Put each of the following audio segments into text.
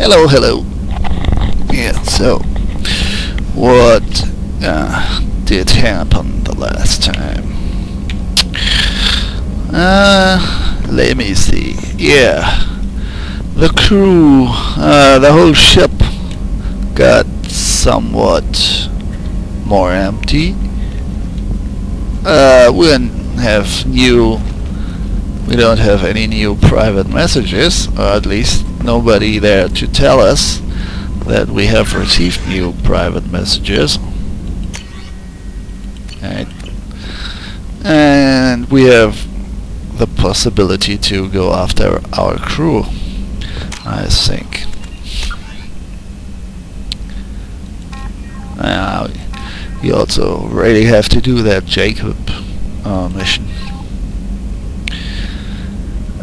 Hello, hello. Yeah, so what did happen the last time? Let me see. Yeah, the crew, the whole ship got somewhat more empty. We don't have any new private messages, or at least nobody there to tell us that we have received new private messages. Right. And we have the possibility to go after our crew, I think. We also really have to do that Jacob mission.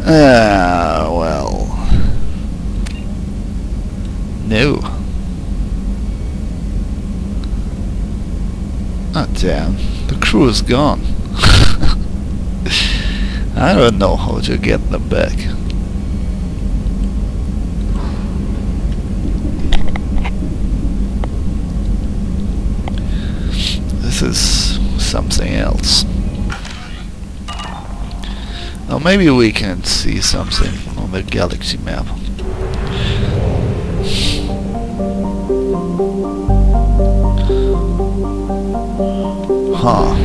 Well, no. Oh damn, the crew is gone. I don't know how to get them back. This is something else. Now maybe we can see something on the galaxy map. Huh.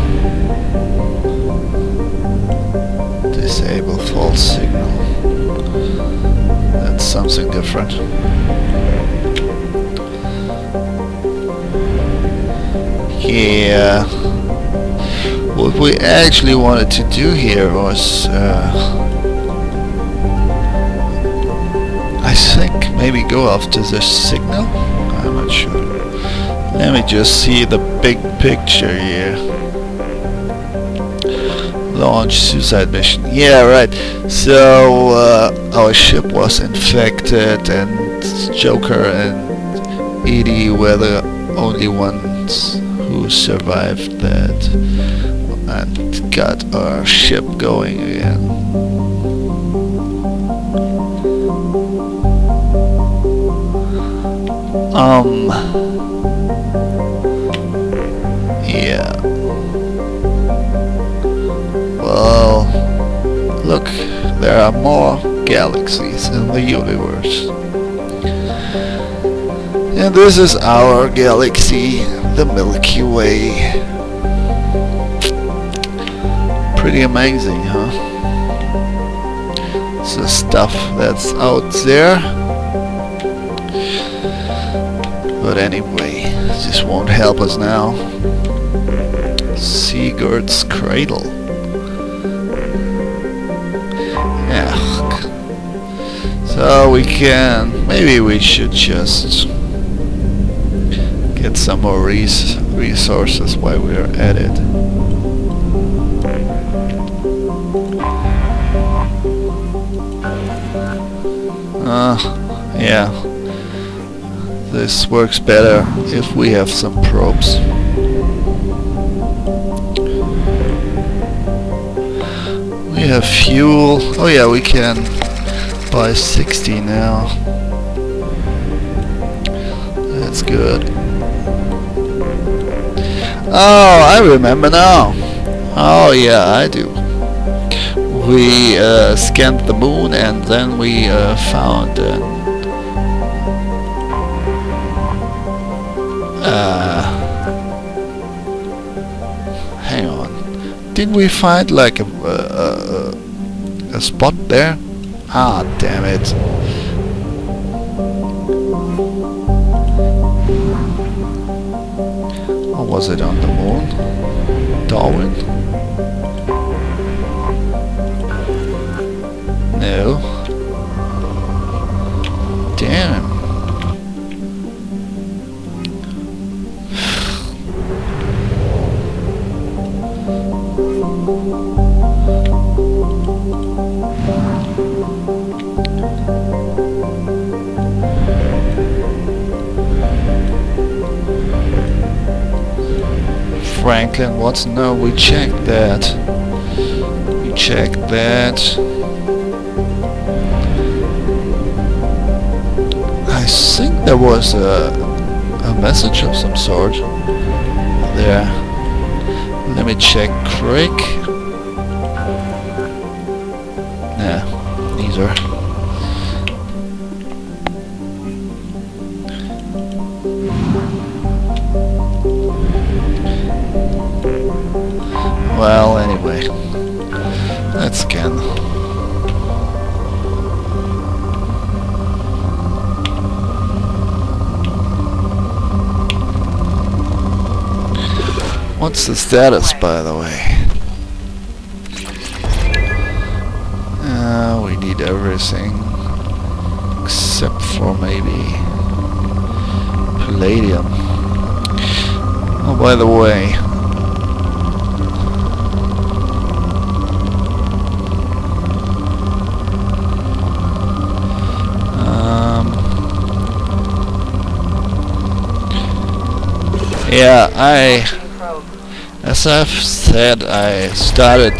Disable false signal. That's something different. Yeah. What we actually wanted to do here was, I think maybe go after the signal? I'm not sure. Let me just see the big picture here. Launch suicide mission. Yeah, right. So, our ship was infected and Joker and Edie were the only ones who survived that and got our ship going again. Yeah. Well, look, there are more galaxies in the universe. And this is our galaxy, the Milky Way. Pretty amazing, huh? It's the stuff that's out there. But anyway, this won't help us now. Sigurd's Cradle. Yeah. So we can... maybe we should just get some more resources while we're at it. Yeah. This works better if we have some probes. We have fuel. Oh yeah, we can buy 60 now. That's good. Oh, I remember now. Oh yeah, I do. We scanned the moon and then we found hang on. Didn't we find like a spot there? Ah, damn it. Or was it on the moon? Darwin? No. Damn. Franklin, what's no? We checked that. We checked that. I I think there was a message of some sort there. Let me check quick. Nah, neither. Well, anyway, let's scan. What's the status, by the way? We need everything except for maybe palladium. Oh, by the way, yeah, as I've said, I started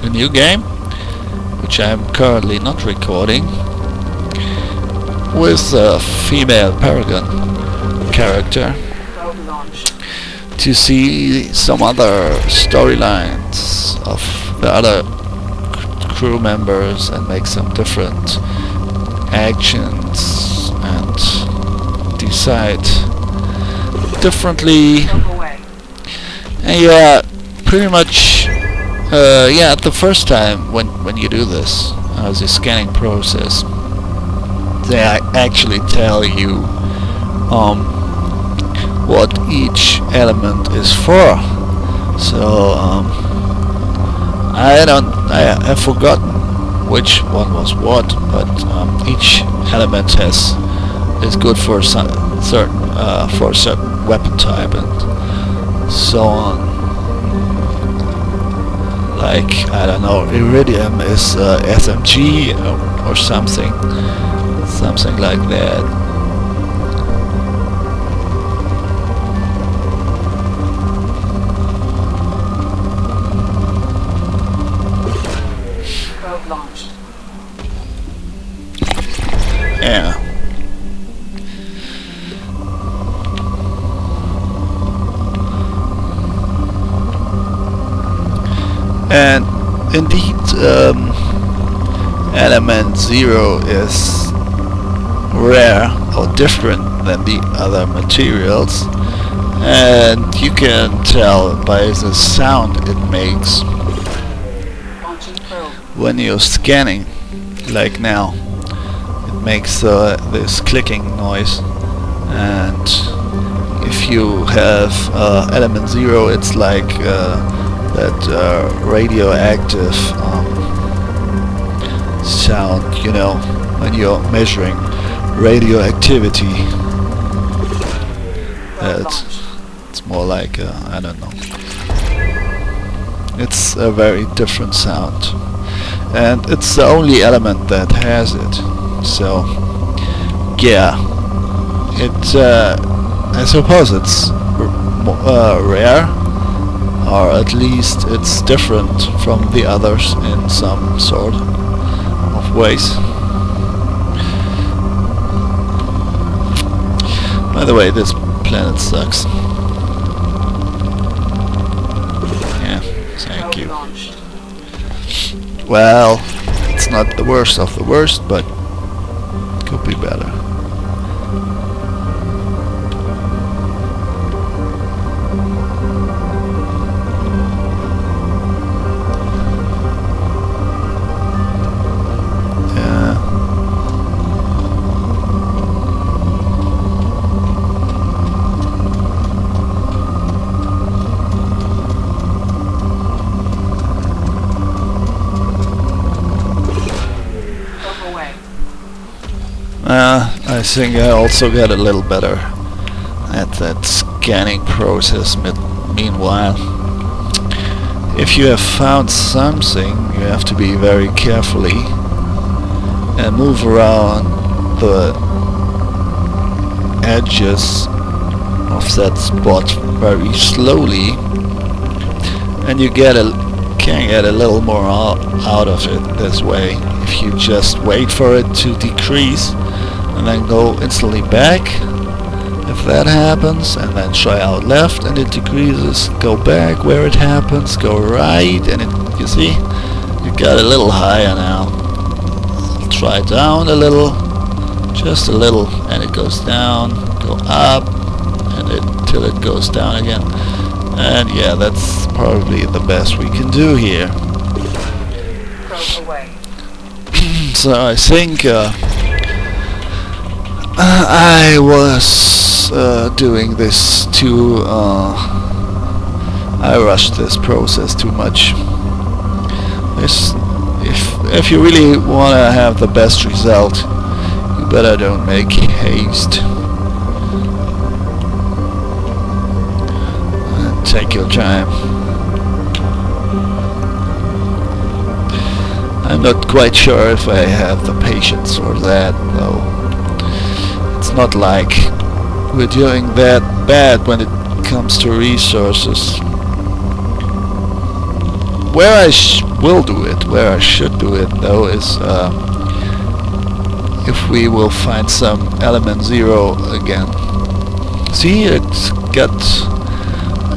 a new game, which I'm currently not recording, with a female Paragon character, to see some other storylines of the other crew members and make some different actions and decide differently. And yeah, pretty much yeah, the first time when you do this, the scanning process, they actually tell you what each element is for. So I've forgotten which one was what, but each element is good for certain weapon type and so on. Like, I don't know, Iridium is SMG or something like that. Yeah. And indeed, element 0 is rare or different than the other materials, and you can tell by the sound it makes when you're scanning, like now. It makes this clicking noise, and if you have element 0, it's like that radioactive sound, you know, when you're measuring radioactivity. It's more like I don't know. It's a very different sound, and it's the only element that has it. So yeah, I suppose it's rare, or at least it's different from the others in some sort of ways. By the way, this planet sucks. Yeah, thank you. Well, it's not the worst of the worst, but could be better. I think I also got a little better at that scanning process meanwhile. If you have found something, you have to be very carefully and move around the edges of that spot very slowly, and you can get a little more out of it this way. If you just wait for it to decrease, and then go instantly back if that happens, and then try out left and it decreases, go back where it happens, go right and it, you see, it got a little higher now. Try down a little, just a little, and it goes down, go up, and till it goes down again. And yeah, that's probably the best we can do here. So I think I was doing this too, I rushed this process too much. If you really want to have the best result, you better don't make haste. And take your time. I'm not quite sure if I have the patience for that, though. It's not like we're doing that bad when it comes to resources. Where I will do it, where I should do it, though, is if we will find some element 0 again. See, it's got,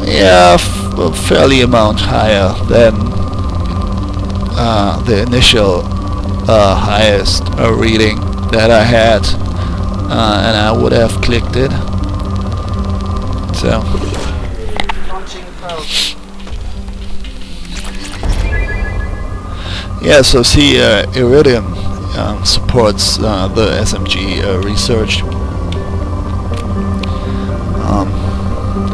yeah, a fairly amount higher than the initial highest reading that I had, and I would have clicked it. So. Yeah, so see, Iridium supports the SMG research.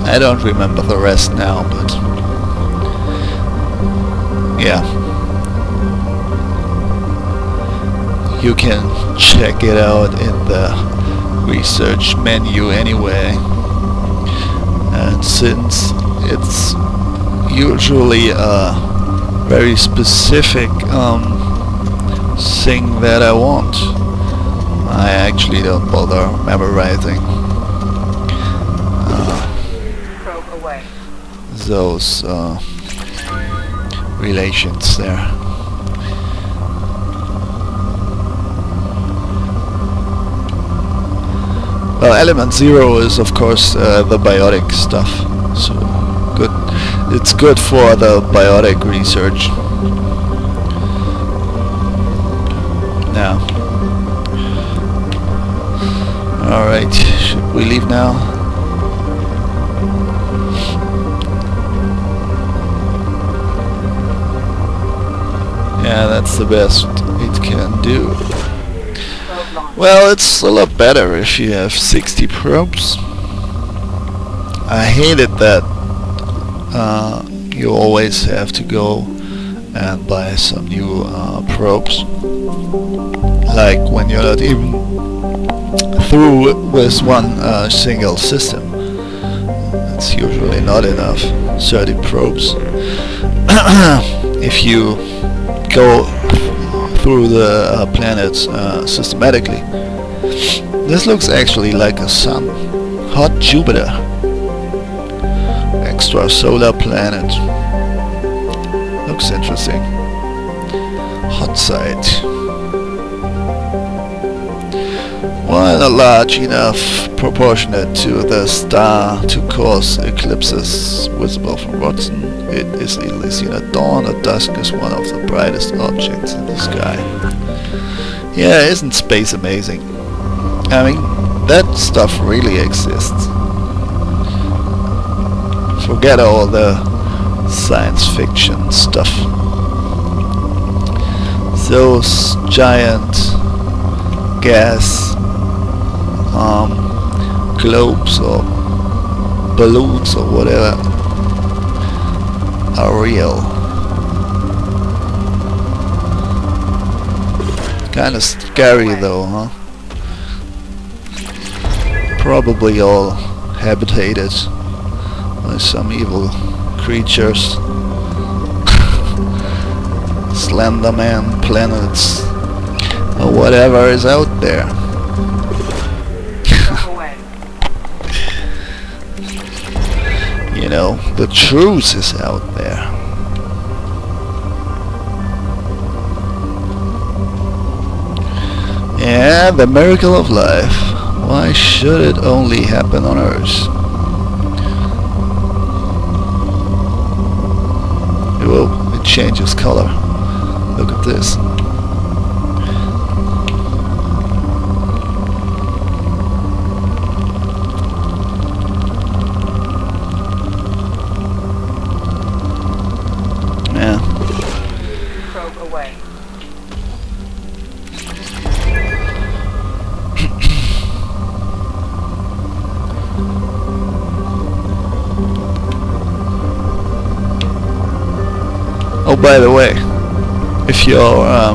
I don't remember the rest now, but yeah, you can check it out in the research menu anyway. And since it's usually very specific thing that I want, I actually don't bother memorizing those relations there. Well, element 0 is of course the biotic stuff, so good. It's good for the biotic research. Now, alright, should we leave now? Yeah, that's the best it can do. Well, it's a lot better if you have 60 probes. I hated that you always have to go and buy some new probes. Like when you're not even through with one single system. It's usually not enough, 30 probes. If you go through the planets systematically. This looks actually like a sun. Hot Jupiter. Extrasolar planet. Looks interesting. Hot site. Well, not large enough proportionate to the star to cause eclipses visible from Watson. It is easily seen at dawn. At dusk is one of the brightest objects in the sky. Yeah, isn't space amazing? I mean, that stuff really exists. Forget all the science fiction stuff. Those giant gas globes or balloons or whatever are real. Kinda scary though, huh? Probably all habitated by some evil creatures. Slenderman planets or whatever is out there. You know, the truth is out there. Yeah, the miracle of life. Why should it only happen on Earth? Whoa, it changes color. Look at this. Yeah. Probe away. Oh, by the way, if you're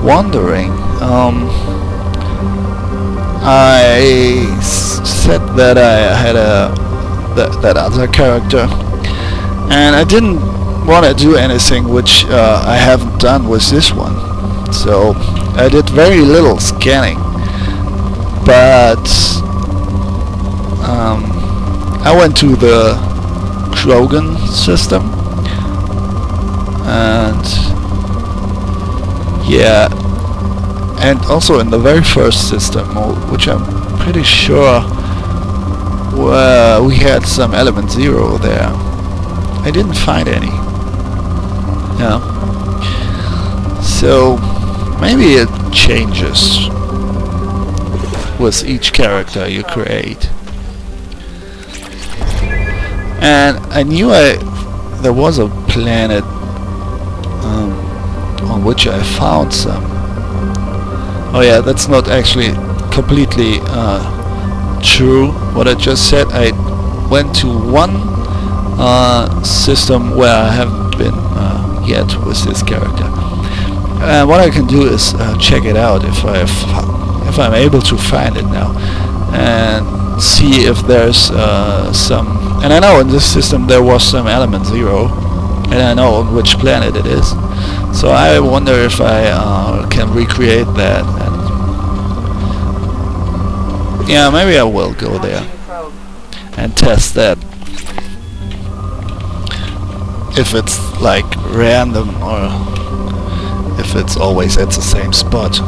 wondering, I said that I had that other character, and I didn't want to do anything which I haven't done with this one, so I did very little scanning, but I went to the Krogan system, and yeah, and also in the very first system, which I'm pretty sure we had some element 0 there. I didn't find any. Yeah. So maybe it changes with each character you create. And I knew there was a planet on which I found some. Oh yeah, that's not actually completely true what I just said. I went to one system where I haven't been yet with this character. What I can do is check it out if I'm able to find it now, and see if there's some. And I know in this system there was some element 0, and I know on which planet it is. So I wonder if I can recreate that. And yeah, maybe I will go there and test that. If it's like random or if it's always at the same spot.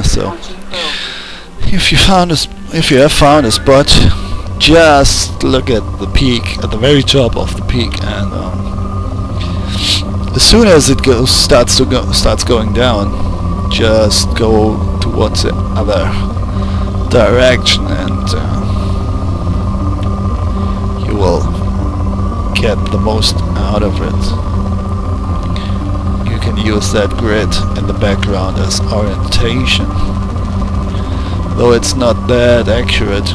So if you have found a spot, just look at the peak, at the very top of the peak, and as soon as it starts going down, just go towards the other direction, and you will get the most out of it. You can use that grid in the background as orientation, though it's not that accurate,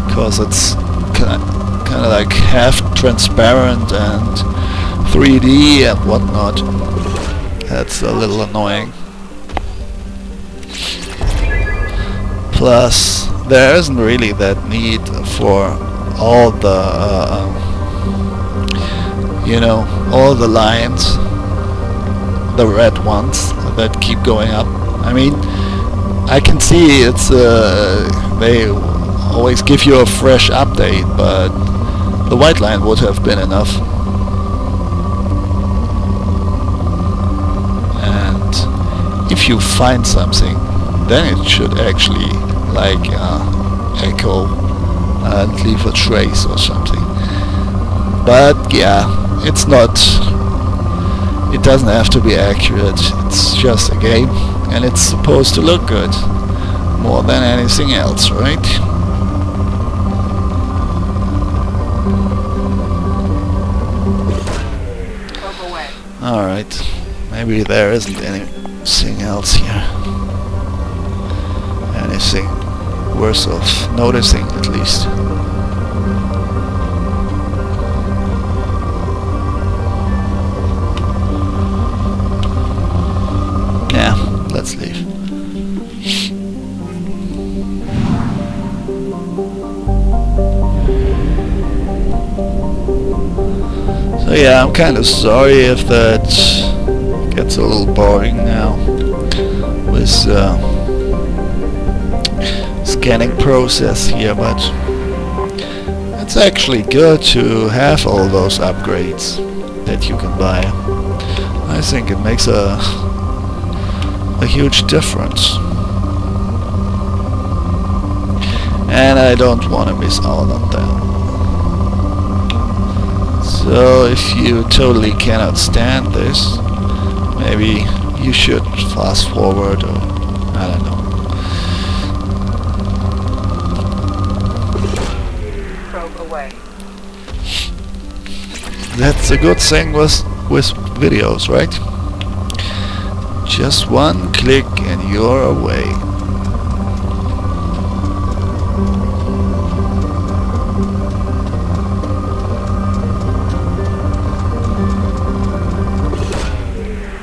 because it's kind of like half transparent and 3D and whatnot. That's a little annoying. Plus, there isn't really that need for all the all the lines, the red ones that keep going up. I mean, I can see it's they always give you a fresh update, but the white line would have been enough. And if you find something, then it should actually like echo and leave a trace or something. But yeah, it's not. It doesn't have to be accurate. It's just a game, and it's supposed to look good more than anything else, right? Alright, maybe there isn't anything else here. Anything worth of noticing, at least. Yeah, let's leave. So yeah, I'm kind of sorry if that gets a little boring now with scanning process here, but it's actually good to have all those upgrades that you can buy. I think it makes a huge difference. And I don't want to miss out on them. So if you totally cannot stand this, maybe you should fast forward, or I don't know. Probe away. That's a good thing with videos, right? Just one click and you're away.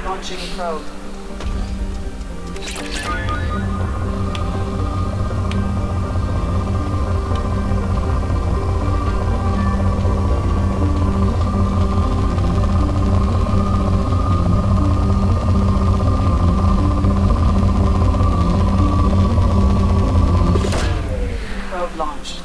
Launching probe. Probe launched.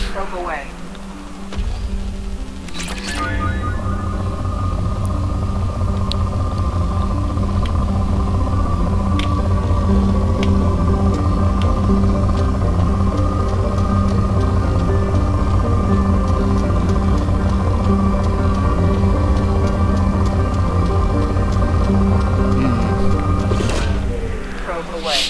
Probe away. Probe away.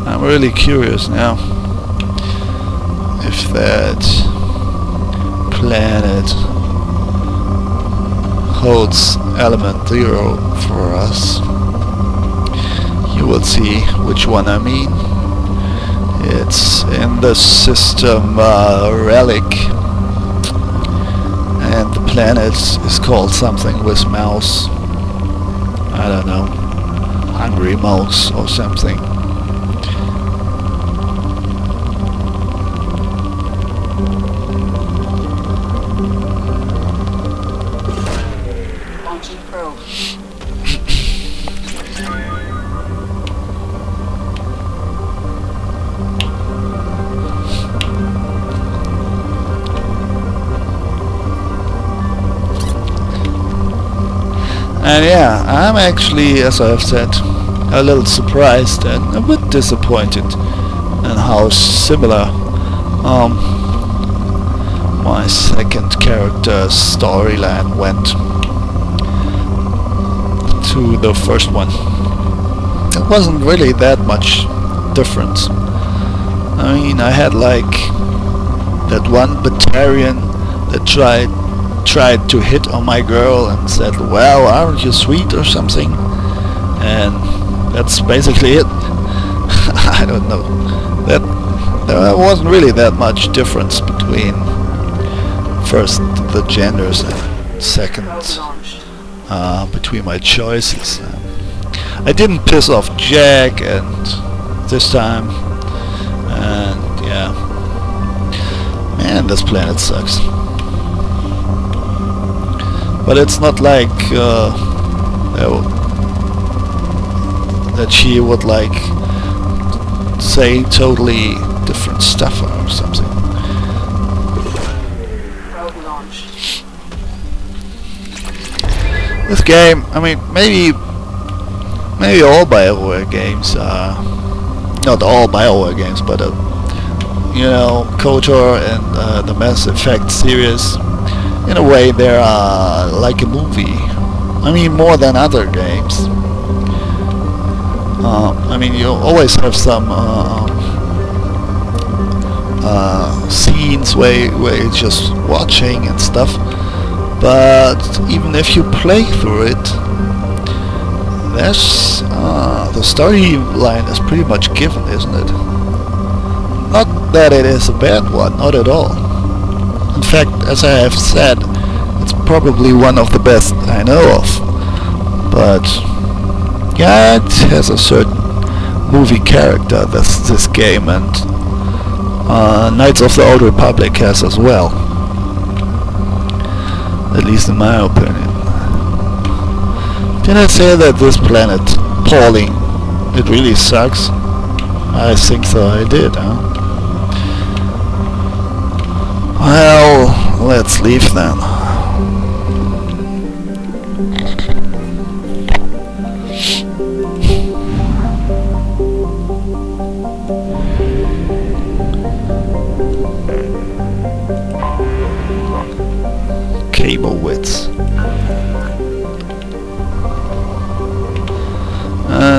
I'm really curious now if that planet holds element 0 for us. You will see which one I mean. It's in the system Relic, and the planet is called something with mouse. I don't know, Hungry Mouse or something. Launching probe. And yeah, I'm actually, as I've said, a little surprised and a bit disappointed in how similar my second character's storyline went to the first one. It wasn't really that much difference. I mean, I had like that one Batarian that tried to hit on my girl and said, "Well, aren't you sweet?" or something, and that's basically it. I don't know. There wasn't really that much difference between first the genders and second Probe launched. between my choices. I didn't piss off Jack and this time, and yeah, man, this planet sucks. But it's not like that she would like say totally different stuff or something. Probe launched. This game, I mean, maybe all BioWare games are not all BioWare games, but you know, KOTOR and the Mass Effect series. In a way, they are like a movie. I mean, more than other games. I mean, you always have some scenes where you're just watching and stuff. But even if you play through it, there's the storyline is pretty much given, isn't it? Not that it is a bad one, not at all. In fact, as I have said, it's probably one of the best I know of. But Yeah, it has a certain movie character, this game, and Knights of the Old Republic has as well. At least in my opinion. Did I say that this planet, Pauling, it really sucks? I think so, I did, huh? Well, let's leave then. Kablowitz.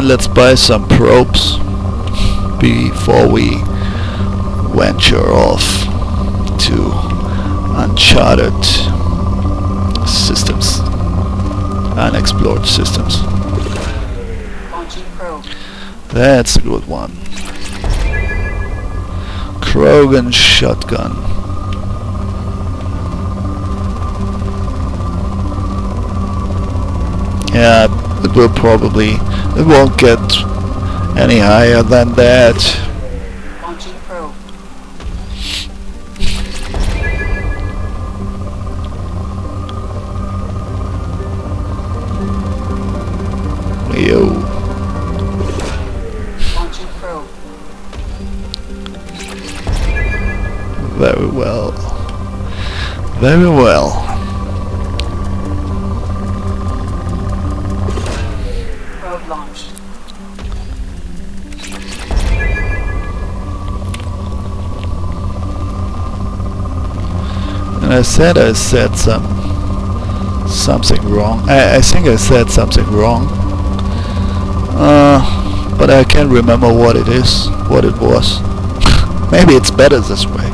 Let's buy some probes before we venture off to uncharted systems, unexplored systems. Launching probe. That's a good one. Krogan shotgun. Yeah, it will probably, it won't get any higher than that. Launching probe. Yo. Launching probe. Very well. Very well. Probe launched. And I said something wrong. I think I said something wrong. But I can't remember what it is, what it was. Maybe it's better this way.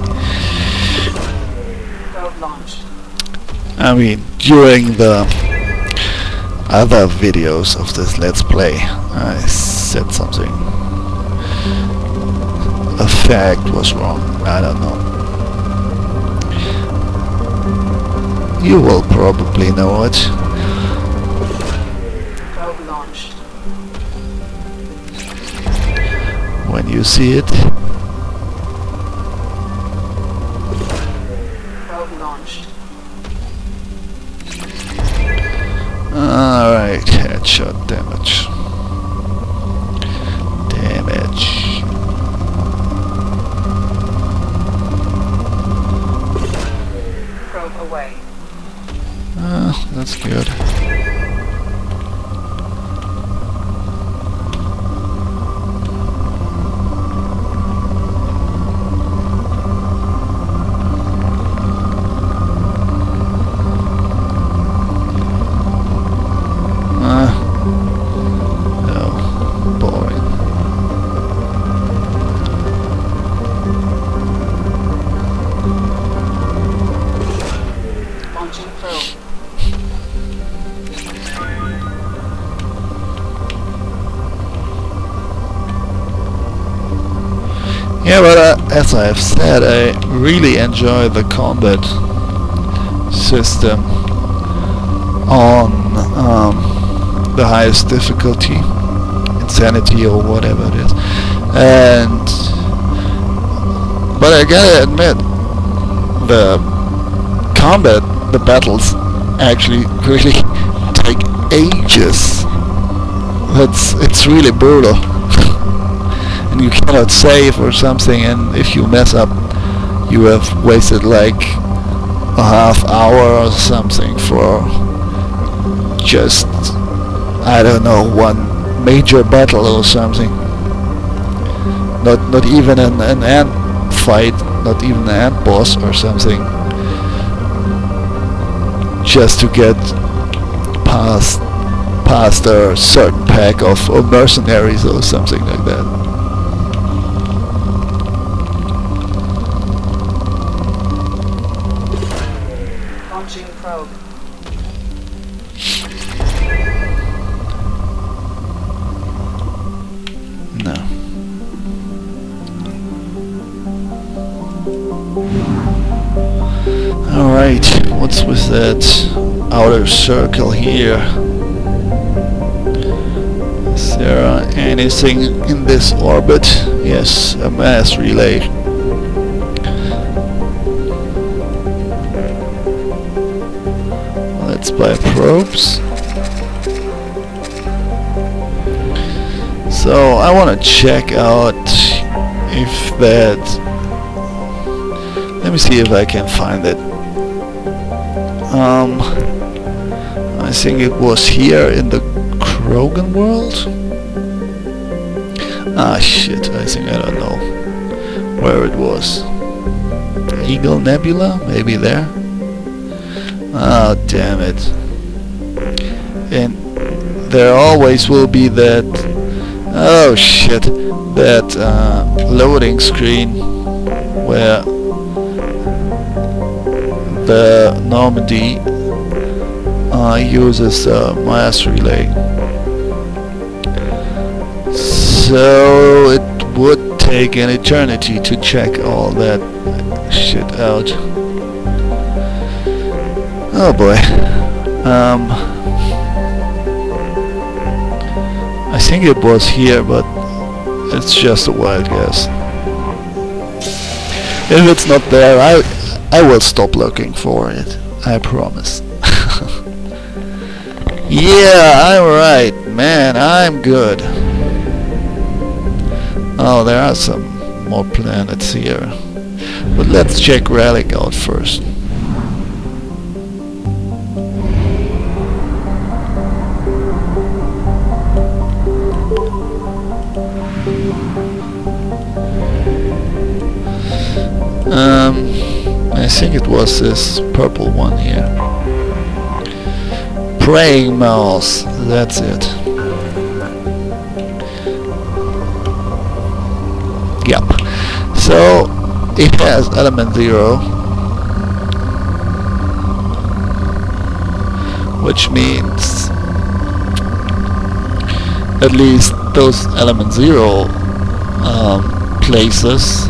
Probe launched. I mean, during the other videos of this Let's Play, I said something. A fact was wrong. I don't know. You will probably know it. Probe launched. When you see it. Probe launched. Alright, headshot damage. Probe away. That's good. No, boring. Launching probe. Yeah, but as I have said, I really enjoy the combat system on the highest difficulty, insanity or whatever it is, and but I gotta admit, the combat, the battles actually really take ages. It's really brutal. And you cannot save or something, and if you mess up you have wasted like a half hour or something for just, I don't know, one major battle or something. Not even an ant fight, not even an ant boss or something, just to get past a certain pack of mercenaries or something like that. Launching probe. No. Alright, what's with that outer circle here? I there anything in this orbit? Yes, a mass relay. Let's buy probes. So I want to check out if that... Let me see if I can find it. I think it was here in the Krogan world? Ah shit, I think I don't know where it was. Eagle Nebula? Maybe there? Oh damn it. And there always will be that... Oh shit, that loading screen where the Normandy uses mass relay. So it would take an eternity to check all that shit out. Oh boy. I think it was here, but it's just a wild guess. If it's not there, I will stop looking for it. I promise. Yeah, I'm right, man. I'm good. Oh, there are some more planets here, but let's check Relic out first. I think it was this purple one here. Praying mouse, that's it. Yep. So it has element 0, which means at least those element 0 places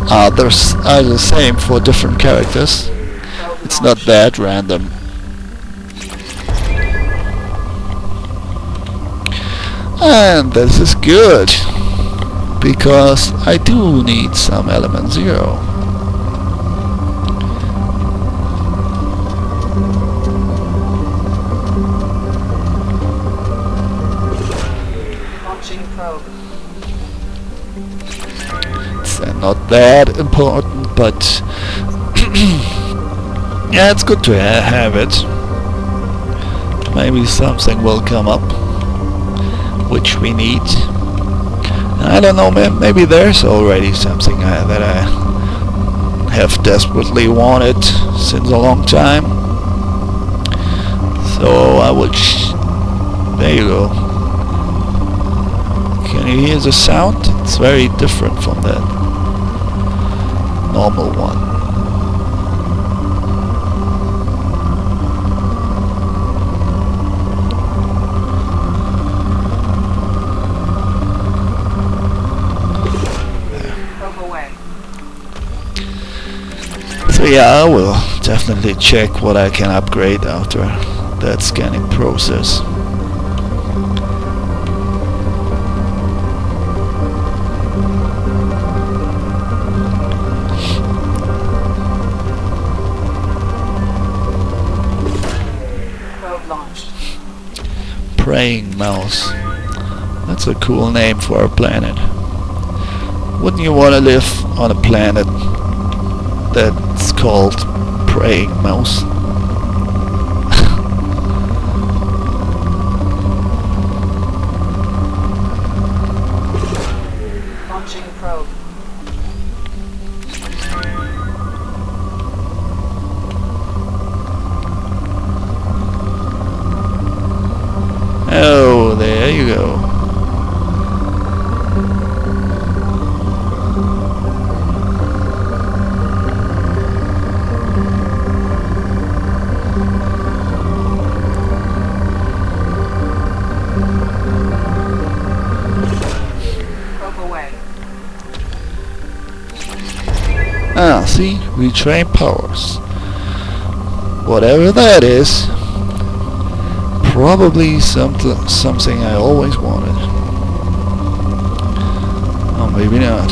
are the same for different characters. It's not that random. And this is good, because I do need some element 0. Launching probe. It's not that important, but yeah, it's good to have it. Maybe something will come up which we need. I don't know, maybe there's already something that I have desperately wanted since a long time. So I would... there you go. Can you hear the sound? It's very different from that normal one. So yeah, I will definitely check what I can upgrade after that scanning process. Probe launched. Praying mouse. That's a cool name for a planet. Wouldn't you want to live on a planet that's called Praying Mouse? Launching probe. Oh, there you go. Ah, see? Retrain powers. Whatever that is. Probably something I always wanted. maybe not.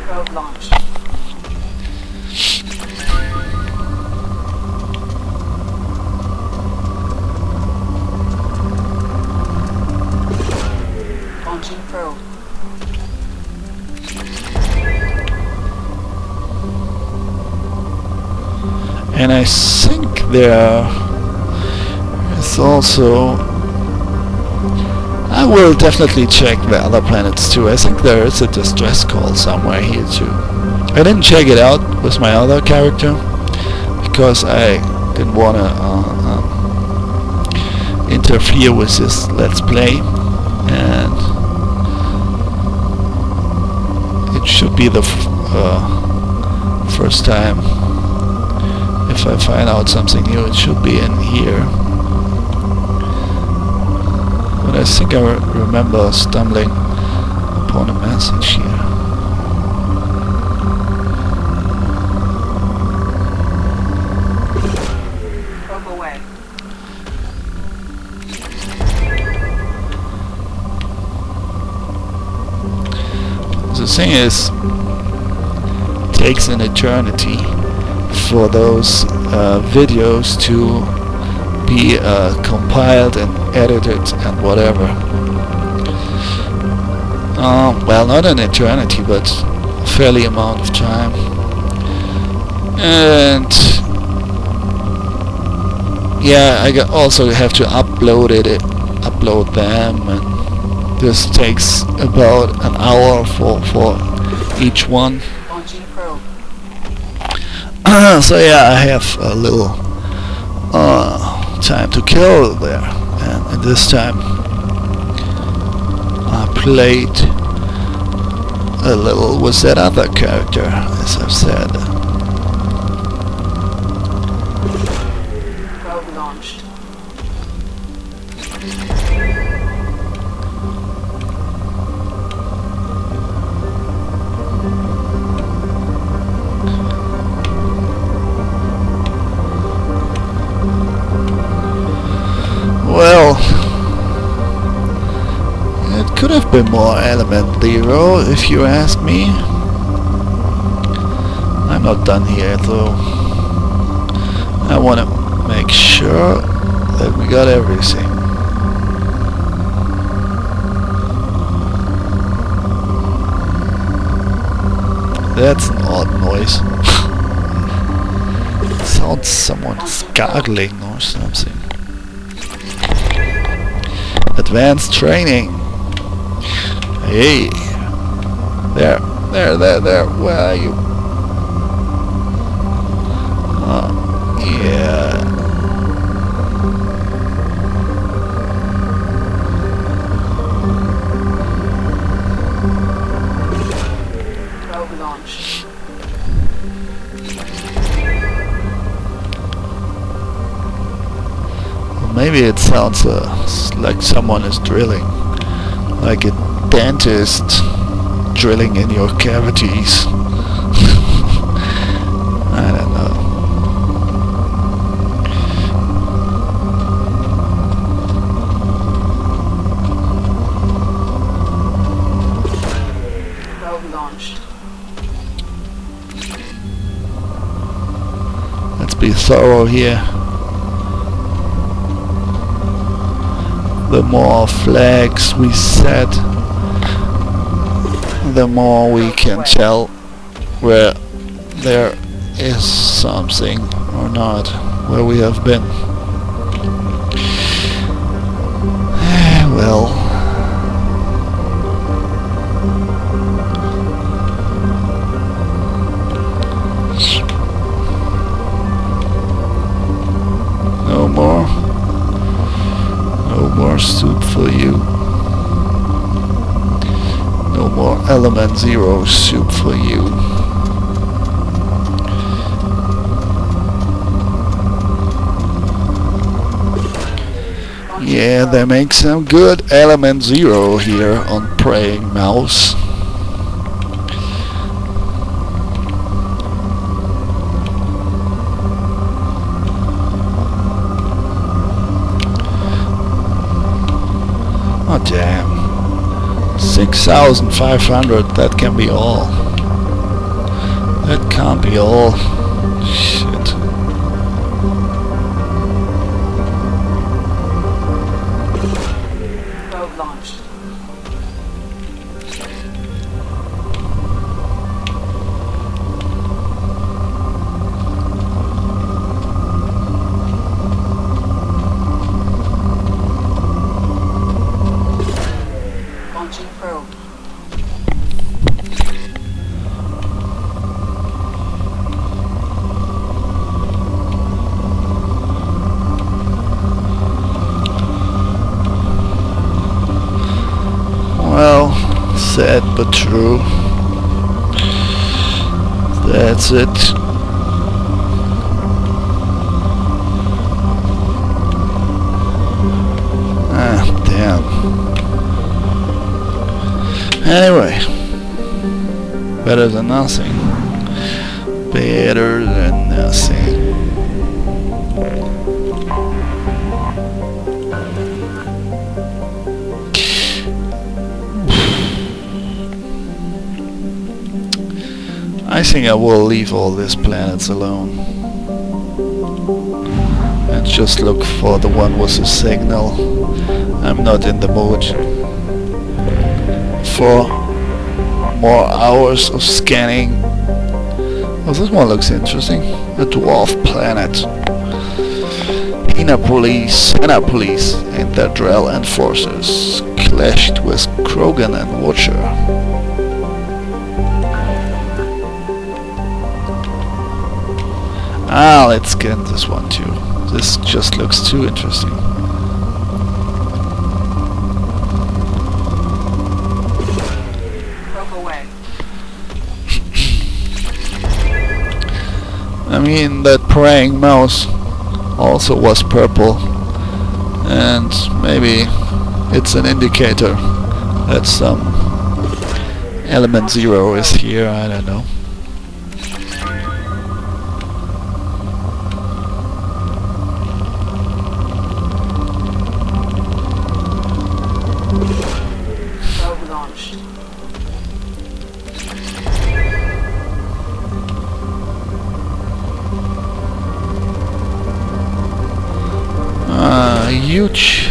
Probe launched. Launching probe. And I think there is also... I will definitely check the other planets too. I think there is a distress call somewhere here too. I didn't check it out with my other character because I didn't want to interfere with this Let's Play, and it should be the first time. If I find out something new, it should be in here. But I think I remember stumbling upon a message here. Probe away. The thing is, it takes an eternity for those videos to be compiled and edited and whatever. Well, not an eternity, but a fairly amount of time. And yeah, I also have to upload upload them, and this takes about an hour for each one. Launching probe. So yeah, I have a little time to kill there, and this time I played a little with that other character, as I've said. Probe launched. Well, it could have been more Element Zero, if you ask me. I'm not done here, though. I want to make sure that we got everything. That's an odd noise. It sounds someone's gargling or something. Advanced training. Hey. There. Where are you? Yeah. Probe launched. Maybe it sounds like someone is drilling, like a dentist drilling in your cavities. I don't know. Probe launched. Let's be thorough here. The more flags we set, the more we can tell where there is something or not, where we have been. Well, no more soup for you. No more Element Zero soup for you. Yeah, they make some good Element Zero here on Praying Mouse. Oh damn. 6,500, that can be all. That can't be all. Shit. Probe launched. Launching probe. Well, sad but true. That's it. Ah, damn. Anyway, better than nothing. Better than nothing. I think I will leave all these planets alone and just look for the one with a signal. I'm not in the mood for more hours of scanning. Oh, this one looks interesting. A dwarf planet. Hinopolis and their Drell enforcers clashed with Krogan and Watcher. Ah, let's get this one too. This just looks too interesting. Probe away. I mean, that praying mouse also was purple, and maybe it's an indicator that some element 0 is here, I don't know. Probe launched.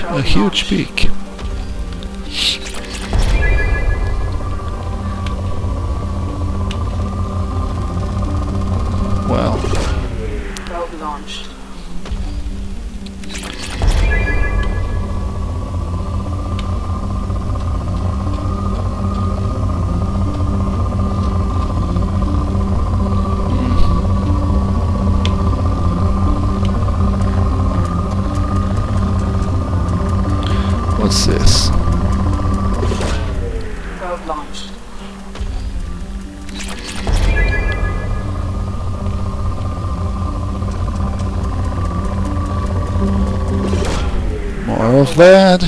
A huge peak. Well, Probe launched. what's this? Probe launched. More of that.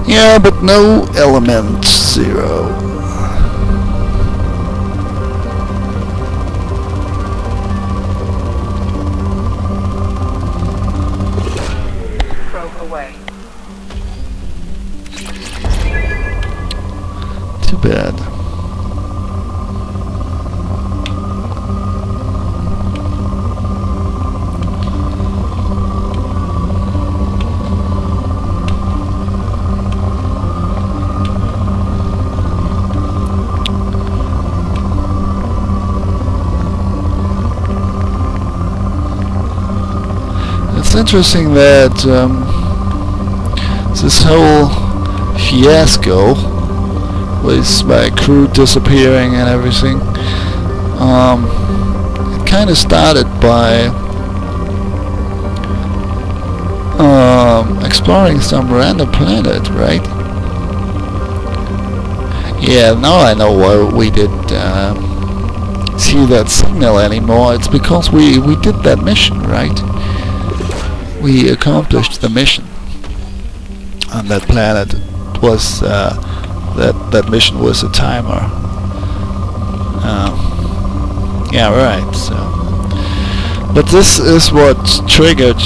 Yeah, but no element 0. Probe away. Too bad. It's interesting that this whole fiasco with my crew disappearing and everything, it kind of started by exploring some random planet, right? Yeah, now I know why we didn't see that signal anymore. It's because we did that mission, right? We accomplished the mission on that planet. It was that mission was a timer. Yeah, right. So But this is what triggered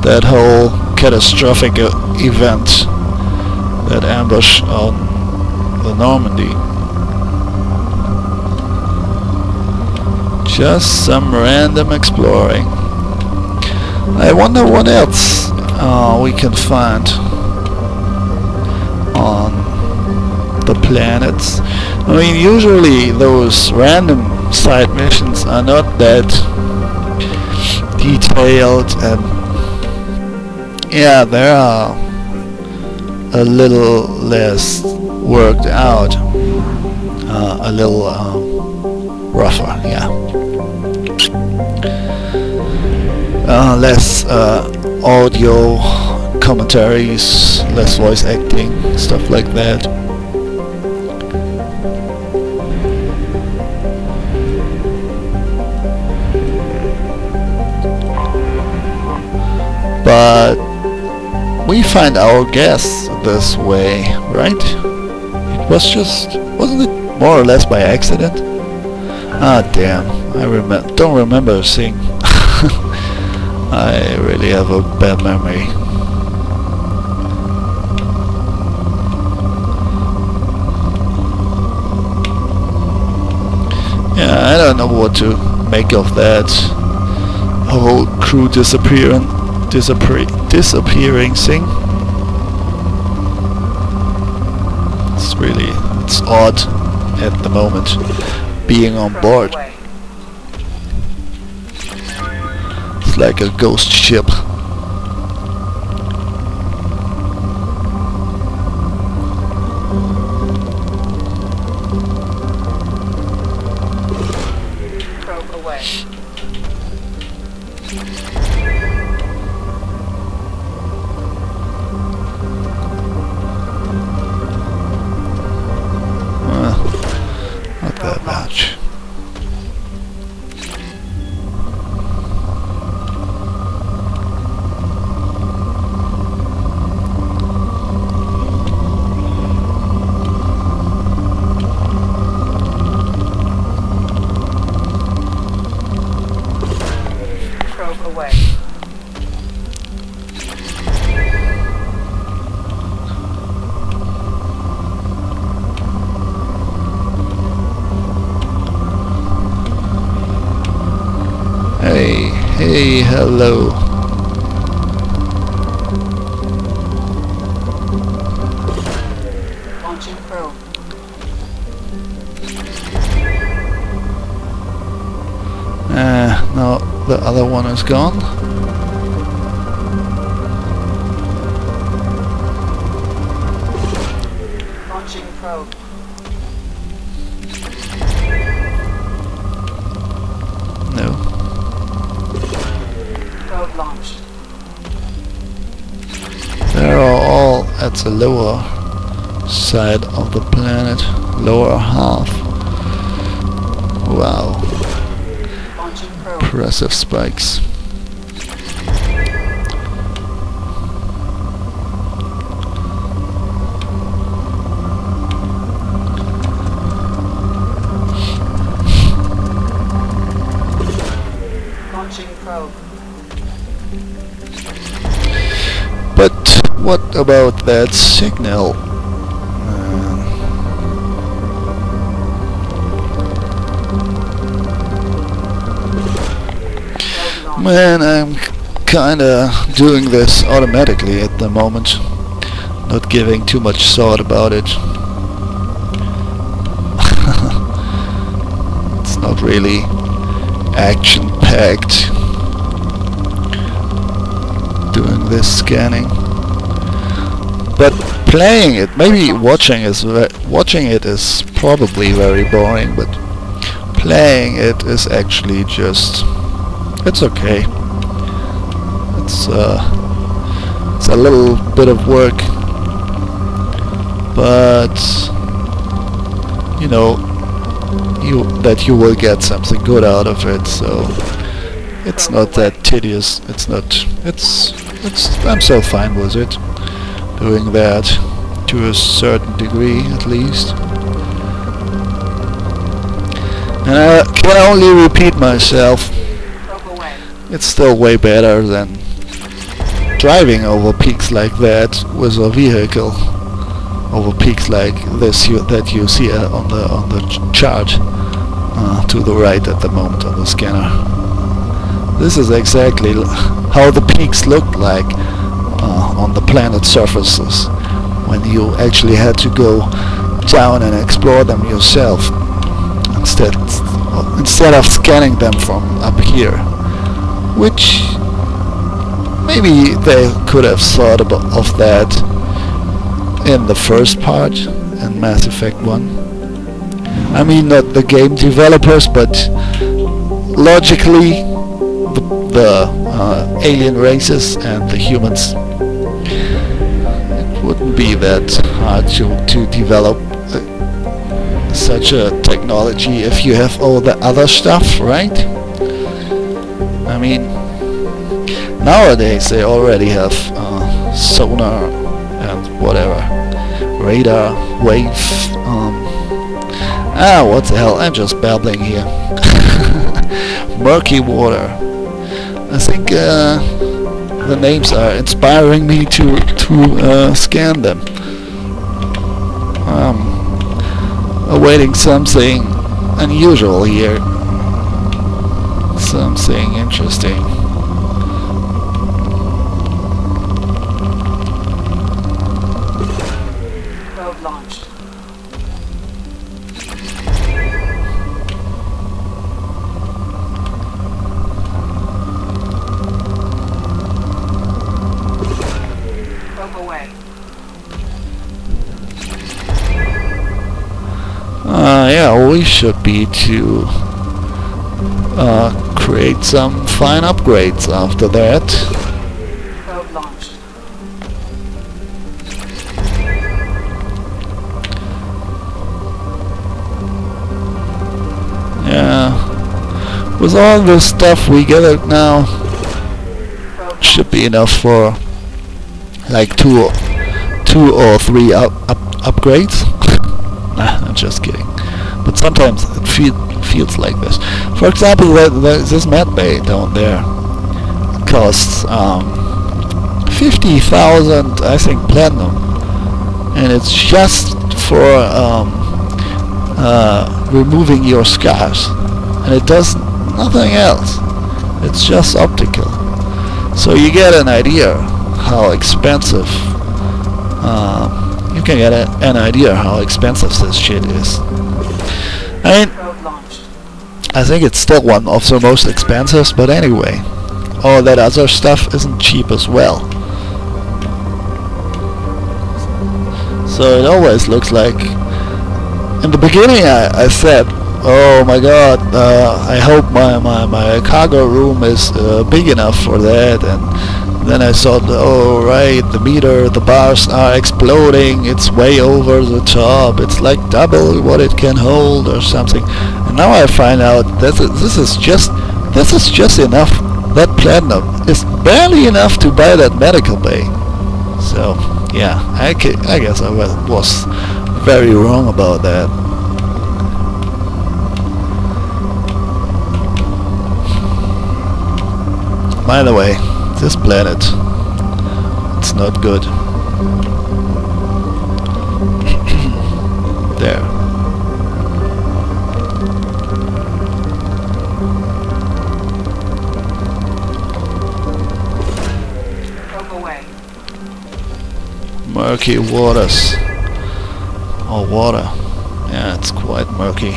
that whole catastrophic event, that ambush on the Normandy. Just some random exploring. I wonder what else we can find on the planets. I mean, usually those random side missions are not that detailed, and yeah, they are a little less worked out, a little rougher, yeah. Less audio commentaries, less voice acting, stuff like that. But we find our guests this way, right? It was just, wasn't it more or less by accident? Ah, damn, I don't remember seeing. I really have a bad memory. Yeah, I don't know what to make of that whole crew disappearing thing. It's odd at the moment being on board. It's like a ghost ship. Probe away. Not that much. Probe away. Hey, hello. Launching probe. No, the other one is gone. Launching probe. No. Probe launched. They are all at the lower side of the planet, lower half. Wow, Launching probe. impressive spikes. Launching probe. But what about that signal? Man, I'm kinda doing this automatically at the moment, not giving too much thought about it. It's not really action-packed doing this scanning, but playing it, maybe watching it is probably very boring, but playing it is actually just, it's okay. It's a little bit of work, but you know, you will get something good out of it. So it's not that tedious. I'm so fine with it, doing that to a certain degree at least. And I can only repeat myself, Probe away. it's still way better than driving over peaks like that with a vehicle, over peaks like this that you see on the chart to the right at the moment on the scanner. This is exactly how the peaks looked like on the planet surfaces when you actually had to go down and explore them yourself instead of scanning them from up here, which maybe they could have thought of that in the first part in Mass Effect 1. I mean, not the game developers, but logically the alien races and the humans, it wouldn't be that hard to develop such a technology if you have all the other stuff, right? I mean, nowadays they already have sonar and whatever, radar, wave, what the hell, I'm just babbling here. Murky water. I think the names are inspiring me to scan them. Awaiting something unusual here. Something interesting. Probe launched. Probe away. Yeah, we should be to create some fine upgrades after that. Probe launched. Yeah, with all this stuff we gathered now, Probe should be enough for like two or three upgrades. Nah, I'm just kidding. But sometimes it feels like this. For example, this med bay down there costs 50,000, I think, platinum, and it's just for removing your scars, and it does nothing else. It's just optical. So you get an idea how expensive. You can get an idea how expensive this shit is. I mean, Probe launched. I think it's still one of the most expensive, but anyway, all that other stuff isn't cheap as well. So it always looks like... In the beginning I said, oh my god, I hope my cargo room is big enough for that, and then I thought, oh right, the meter, the bars are exploding, it's way over the top, it's like double what it can hold or something. And now I find out that this is just enough. That platinum is barely enough to buy that medical bay. So yeah, I guess I was very wrong about that. By the way, this planet, it's not good. There. Probe away. Murky waters. Or water. Yeah, it's quite murky.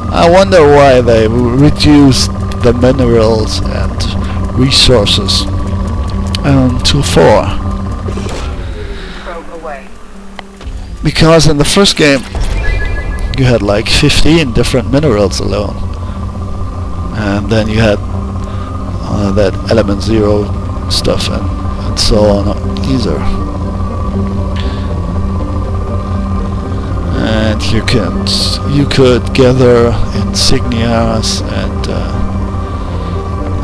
I wonder why they reduced the minerals and resources to 4. Probe away. Because in the first game you had like 15 different minerals alone, and then you had that element 0 stuff and so on either. And you could gather insignias and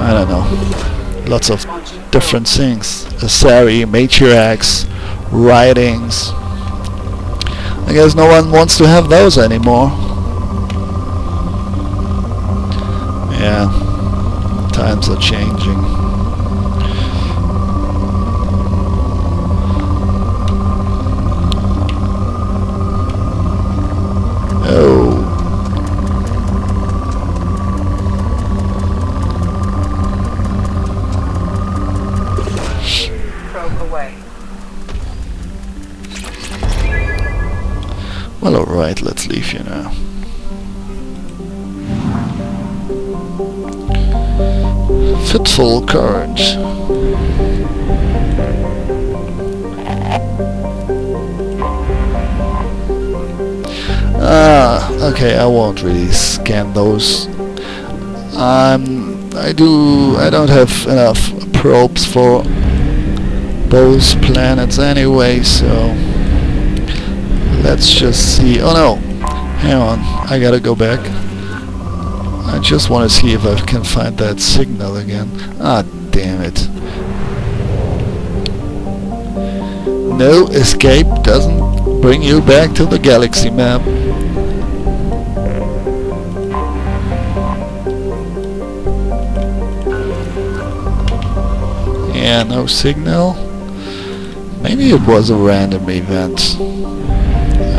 I don't know, lots of Launching probe. different things. Asari, matriarchs, writings. I guess no one wants to have those anymore. Yeah, times are changing. Oh. Probe away. Well, alright, let's leave you now. Fitful courage. Okay, I won't really scan those. I don't have enough probes for both planets anyway, so let's just see. Oh no, hang on, I gotta go back. I just want to see if I can find that signal again. Ah, damn it. No, escape doesn't bring you back to the galaxy map. Yeah, no signal. Maybe it was a random event.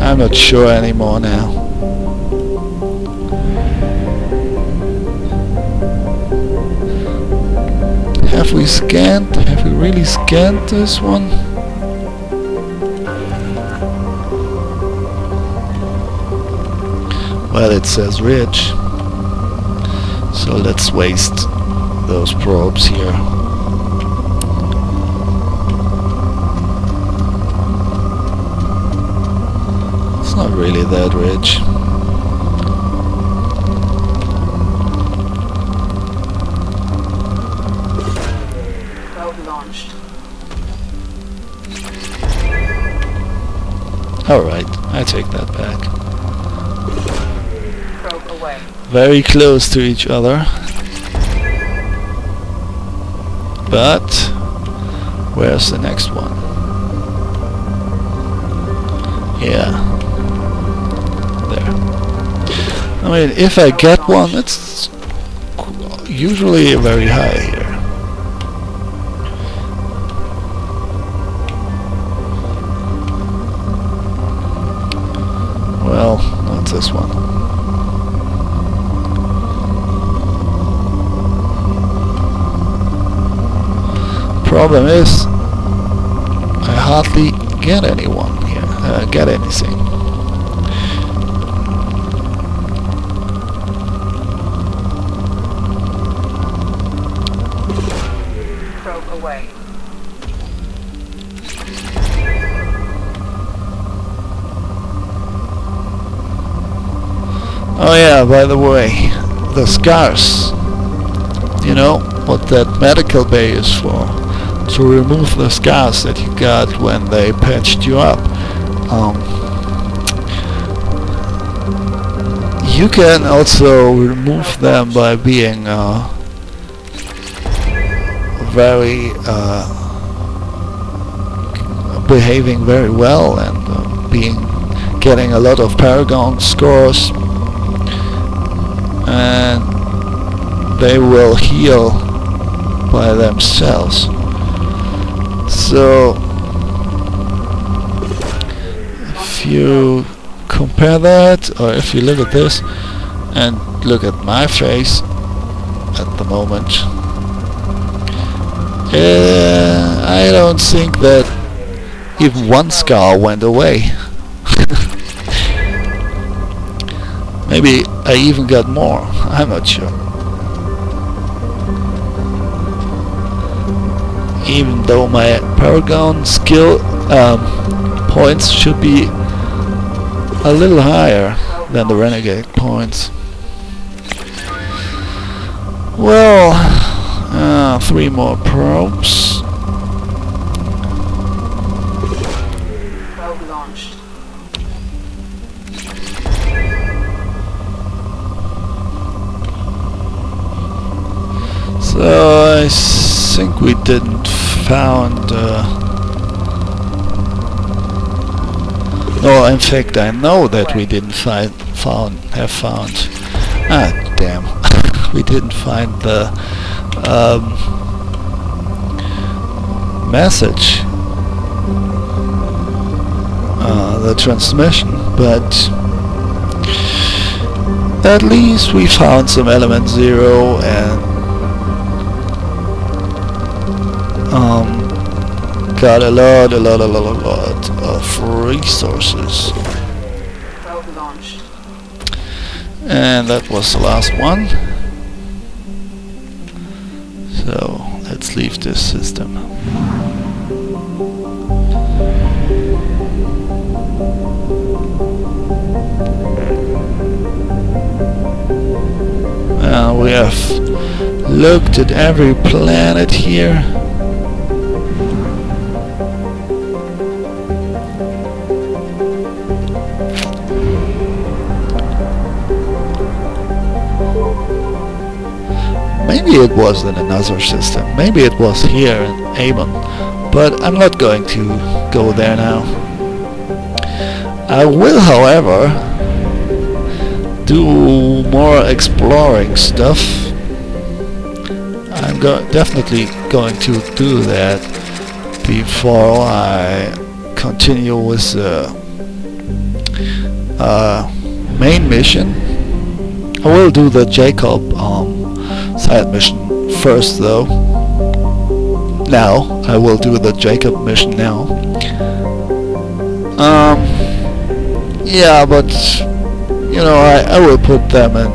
I'm not sure anymore now. Have we scanned? Have we really scanned this one? Well, it says ridge. So let's waste those probes here. It's not really that ridge. Probe launched. Alright, I take that back. Probe away. Very close to each other. But where's the next one? Yeah. There. I mean, if I get one, it's usually very high here. Well, not this one. Problem is, I hardly get anyone here, get anything. Probe away. Oh yeah, by the way, the scars. You know what that medical bay is for? To remove the scars that you got when they patched you up. You can also remove them by being very behaving very well and getting a lot of Paragon scores, and they will heal by themselves. So if you compare that, or if you look at this and look at my face at the moment, I don't think that even one scar went away. Maybe I even got more, I'm not sure. Even though my Paragon skill points should be a little higher than the Renegade points. Well, 3 more probes. Probe launched. So I think we didn't found. No, in fact, I know that we didn't have found. Ah, damn! We didn't find the message, the transmission, but at least we found some element 0 and got a lot of resources. Probe launched. And that was the last one. So let's leave this system. We have looked at every planet here. Maybe it was in another system. Maybe it was here in Avon. But I'm not going to go there now. I will, however, do more exploring stuff. I'm definitely going to do that before I continue with the main mission. I will do the Jacob side mission first though. Now, I will do the Jacob mission now. Yeah, but you know, I will put them in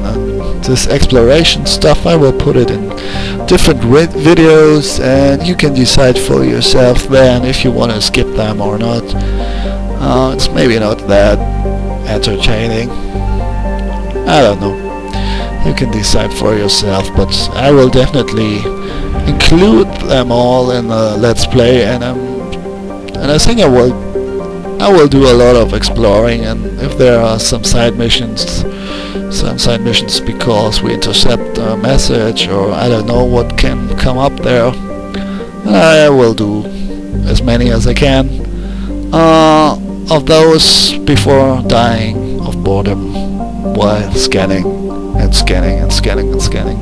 this exploration stuff. I will put it in different videos, and you can decide for yourself then if you want to skip them or not. It's maybe not that entertaining. I don't know. You can decide for yourself, but I will definitely include them all in the Let's Play, and I think I will do a lot of exploring, and if there are some side missions because we intercept a message, or I don't know what can come up there, I will do as many as I can of those before dying of boredom while scanning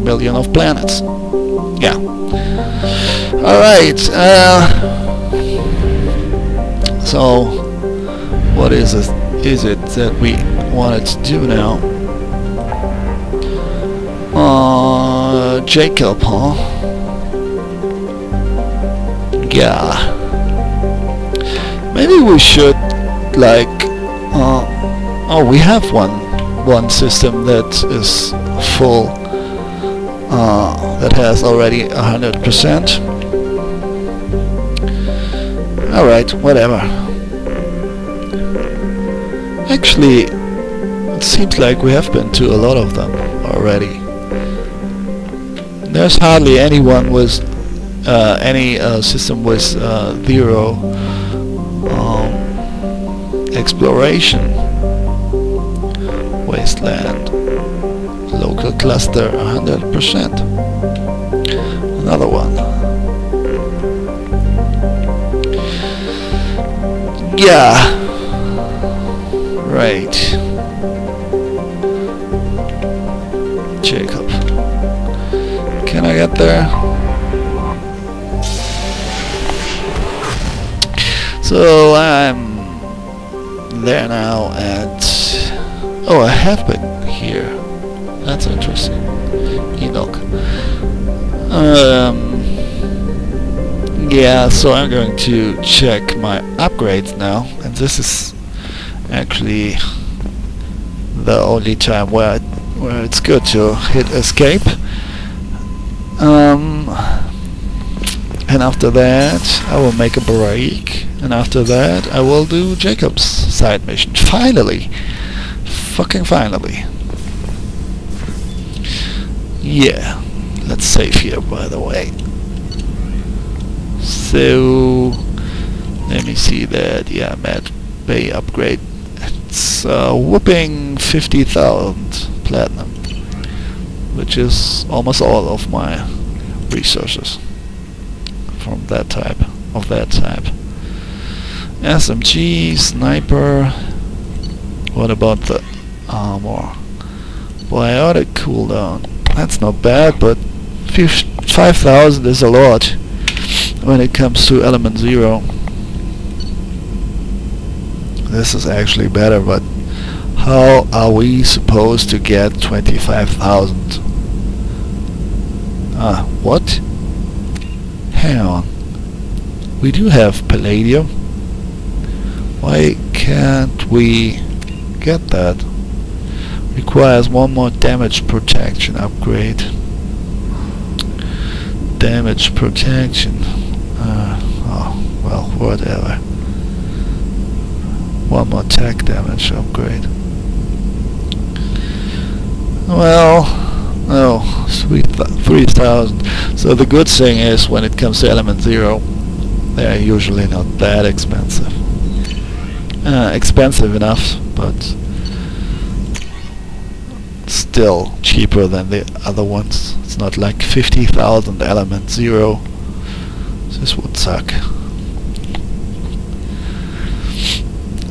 million of planets. Yeah. Alright, so what is it that we wanted to do now? Jacob, huh? Yeah. Maybe we should, like, oh, we have one system that is full, that has already 100%. Alright, whatever. Actually, it seems like we have been to a lot of them already. There's hardly anyone with any system with 0 exploration. Wasteland. Local cluster 100%. Another one. Yeah. Right. Jacob. Can I get there? So I'm there now, and oh, I have been here. That's interesting. Enoch. Yeah, so I'm going to check my upgrades now, and this is actually the only time where it's good to hit escape. And after that I will make a break, and after that I will do Jacob's side mission. Finally! Fucking finally! Yeah, let's save here, by the way. So let me see that. Yeah, Mad Bay upgrade. It's whooping 50,000 platinum, which is almost all of my resources from that type, SMG, sniper. What about the armor? Biotic cooldown. That's not bad, but 5,000 is a lot when it comes to element 0. This is actually better, but how are we supposed to get 25,000? What? Hang on. We do have palladium. Why can't we get that? Requires one more damage protection upgrade. Damage protection. Oh, well, whatever. One more attack damage upgrade. Well, no, 3,000. So the good thing is, when it comes to element 0, they're usually not that expensive. Expensive enough, but still cheaper than the other ones. It's not like 50,000 element 0. This would suck.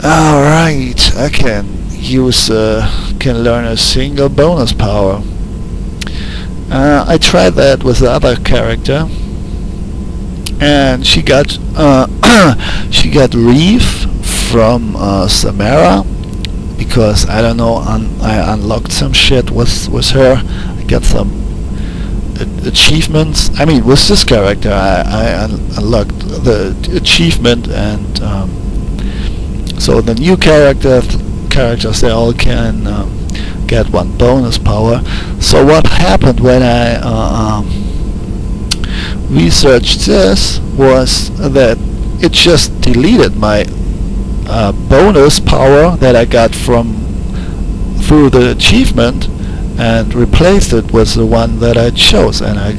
Alright, I can learn a single bonus power. I tried that with the other character, and she got she got Reef from Samara, because I don't know, I unlocked some shit with her. I got some achievements. I mean, with this character I unlocked the achievement, and so the new characters they all can get one bonus power. So what happened when I researched this was that it just deleted my bonus power that I got through the achievement and replaced it with the one that I chose, and I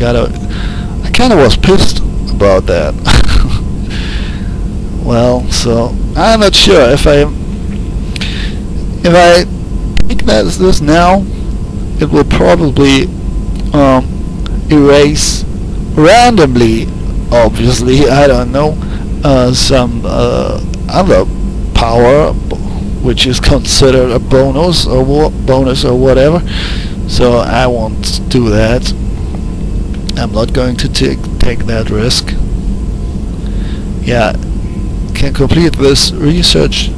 kind of was pissed about that. Well, so I'm not sure if I take this now, it will probably erase randomly, obviously, I don't know, some other power which is considered a bonus or whatever. So I won't do that. I'm not going to take that risk. Yeah, can complete this research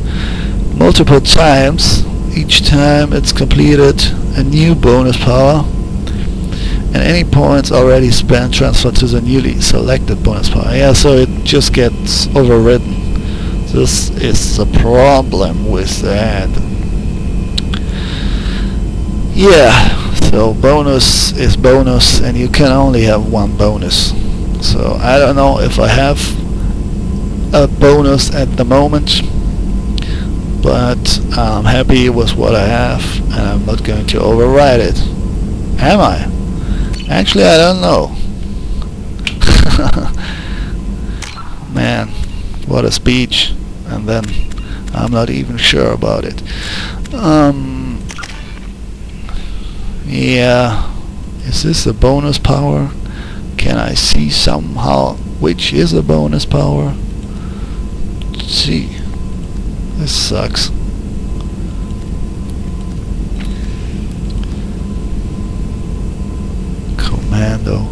multiple times. Each time it's completed, a new bonus power, and any points already spent transfer to the newly selected bonus power. Yeah, so it just gets overridden. This is the problem with that. Yeah, so bonus is bonus, and you can only have one bonus. So I don't know if I have a bonus at the moment, but I'm happy with what I have, and I'm not going to override it. Am I? Actually, I don't know. Man, what a speech. And then I'm not even sure about it. Yeah, is this a bonus power? Can I see somehow which is a bonus power? Let's see. This sucks. Commando.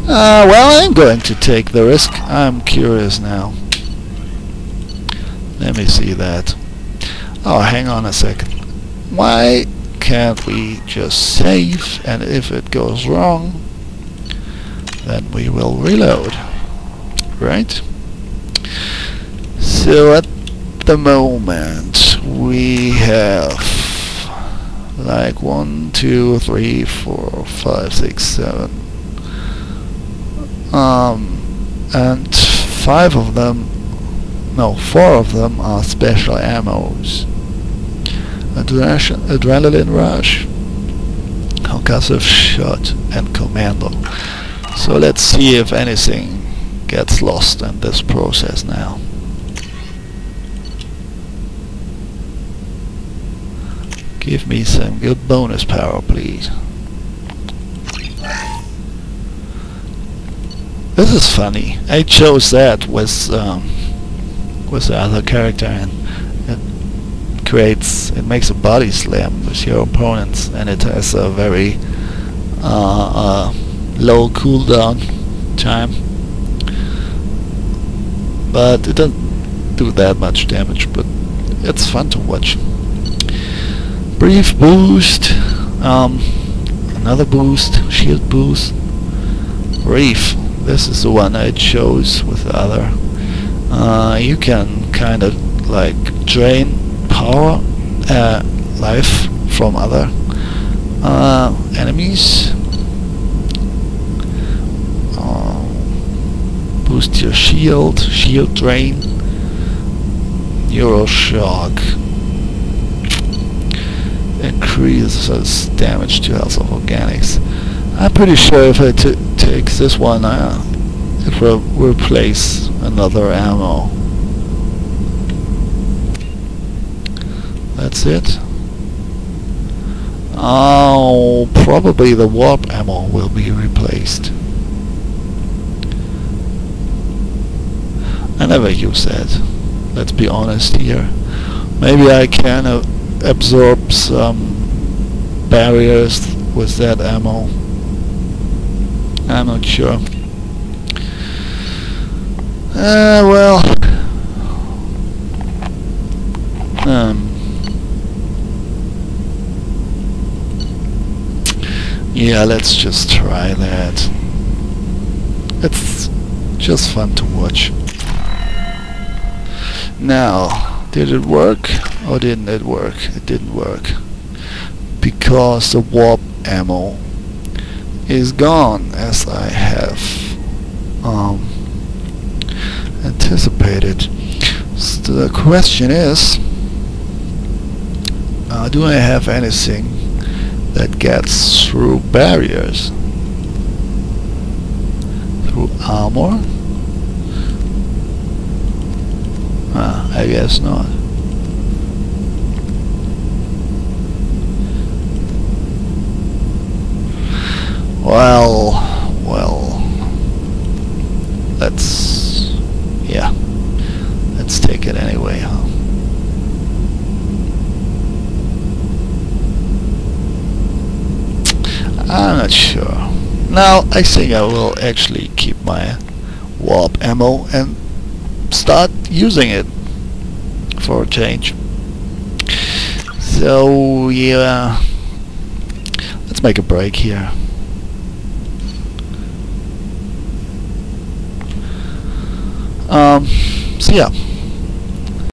Well, I'm going to take the risk. I'm curious now. Let me see that. Oh, hang on a second. Why can't we just save, and if it goes wrong, then we will reload, right? So at the moment we have like 1, 2, 3, 4, 5, 6, 7, and 5 of them, no, 4 of them are special ammos. Adrenaline rush, concussive shot, and commando. So let's see if anything gets lost in this process now. Give me some good bonus power, please. This is funny. I chose that with the other character, and it makes a body slam with your opponents, and it has a very low cooldown time, but it doesn't do that much damage, but it's fun to watch. Brief boost, another boost, shield boost. Brief, this is the one I chose with the other. You can kind of like drain power, life from other enemies. Boost your shield drain, Euro shock, increases damage to health of organics. I'm pretty sure if I take this one, it will replace another ammo. That's it. Oh, probably the warp ammo will be replaced. I never use that. Let's be honest here. Maybe I can absorb some barriers with that ammo. I'm not sure. Well, yeah, let's just try that. It's just fun to watch. Now, did it work or didn't it work? It didn't work because the warp ammo is gone, as I have anticipated. So the question is, do I have anything that gets through barriers? Through armor? I guess not. Well, let's take it anyway, huh? I'm not sure. Now, I think I will actually keep my warp ammo and start using it for a change. So, yeah, let's make a break here. So yeah,